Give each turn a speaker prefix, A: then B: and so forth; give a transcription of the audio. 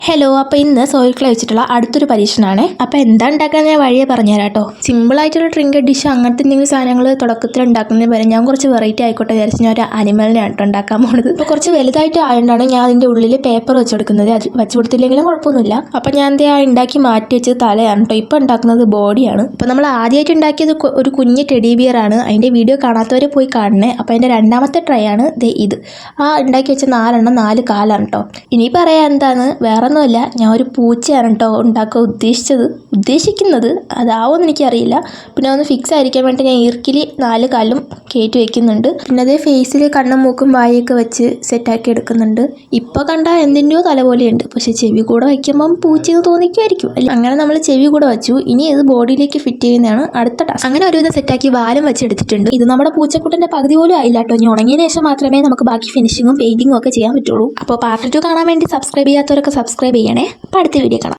A: Hello, അപ്പോൾ ഇന്ന് soil clay വെച്ചിട്ടുള്ള അടുത്തൊരു പരീക്ഷണമാണ്. അപ്പോൾ എന്താ ഉണ്ടാക്കാൻ ഞാൻ വഴിയെ പറഞ്ഞുതരാം കേട്ടോ. സിമ്പിളായിട്ടുള്ള ട്രിങ്കഡ് ഡിഷ് അങ്ങനത്തെ എന്തെങ്കിലും സാധനങ്ങൾ തുടക്കത്തിൽ ഉണ്ടാക്കുന്നതിന് പകരം ഞാൻ കുറച്ച് വെറൈറ്റി ആയിക്കോട്ടെ വിചാരിച്ച് ഞാൻ ഒരു അനിമലിനെയാണ് കേട്ടോ ഉണ്ടാക്കാൻ പോകുന്നത്. അപ്പോൾ കുറച്ച് വലുതായിട്ട് ആയതുകൊണ്ടാണ് ഞാൻ അതിൻ്റെ ഉള്ളിൽ പേപ്പർ വെച്ച് കൊടുക്കുന്നത്. അത് വെച്ച് കൊടുത്തില്ലെങ്കിലും കുഴപ്പമൊന്നുമില്ല. അപ്പോൾ ഞാൻ എന്താ ഉണ്ടാക്കി മാറ്റി വെച്ചത് തലയാണ് കേട്ടോ. ഇപ്പോൾ ഉണ്ടാക്കുന്നത് ബോഡിയാണ്. അപ്പോൾ നമ്മൾ ആദ്യമായിട്ട് ഉണ്ടാക്കിയത് ഒരു കുഞ്ഞ് ടെഡി ബിയർ ആണ്. അതിൻ്റെ വീഡിയോ കാണാത്തവരെ പോയി കാണണേ. അപ്പോൾ അതിൻ്റെ രണ്ടാമത്തെ ട്രൈ ആണ് ഇത്. ഉണ്ടാക്കി വെച്ച 4 കാലാണ് കേട്ടോ. ഇനി പറയാൻ എന്താണ്, വേറെ ഒന്നുമല്ല, ഞാൻ ഒരു പൂച്ചയാണ് കേട്ടോ ഉണ്ടാക്കാൻ ഉദ്ദേശിക്കുന്നത്. അതാവുമെന്ന് എനിക്കറിയില്ല. പിന്നെ ഒന്ന് ഫിക്സ് ആയിരിക്കാൻ വേണ്ടി ഞാൻ ഈർക്കിൽ 4 കാലും കയറ്റി വെക്കുന്നുണ്ട്. പിന്നെ അതേ ഫേസിൽ കണ്ണും മൂക്കും വായൊക്കെ വെച്ച് സെറ്റാക്കി എടുക്കുന്നുണ്ട്. ഇപ്പോൾ കണ്ടാൽ എന്തിൻ്റെയോ തല പോലെയുണ്ട്, പക്ഷേ ചെവി കൂടെ വയ്ക്കുമ്പം പൂച്ചയെന്ന് തോന്നിക്കുമായിരിക്കും. അങ്ങനെ നമ്മൾ ചെവി കൂടെ വെച്ചു. ഇനി ഇത് ബോഡിയിലേക്ക് ഫിറ്റ് ചെയ്യുന്നതാണ് അടുത്ത ടാസ്ക്. അങ്ങനെ ഒരുവിധം സെറ്റാക്കി വാലും വെച്ചെടുത്തിട്ടുണ്ട്. ഇത് നമ്മുടെ പൂച്ചക്കുട്ടൻ്റെ പകുതി പോലും ആയില്ല കേട്ടോ. ഇനി ഉണങ്ങിയതിന് ശേഷം മാത്രമേ നമുക്ക് ബാക്കി ഫിനിഷിങ്ങും പെയിൻറ്റിങ്ങും ഒക്കെ ചെയ്യാൻ പറ്റുള്ളൂ. അപ്പോൾ പാർട്ട് 2 കാണാൻ വേണ്ടി സബ്സ്ക്രൈബ് ചെയ്യാത്തവരൊക്കെ സബ്സ്ക്രൈബ് ചെയ്യണേ. അപ്പോൾ അടുത്ത വീഡിയോ കാണാം.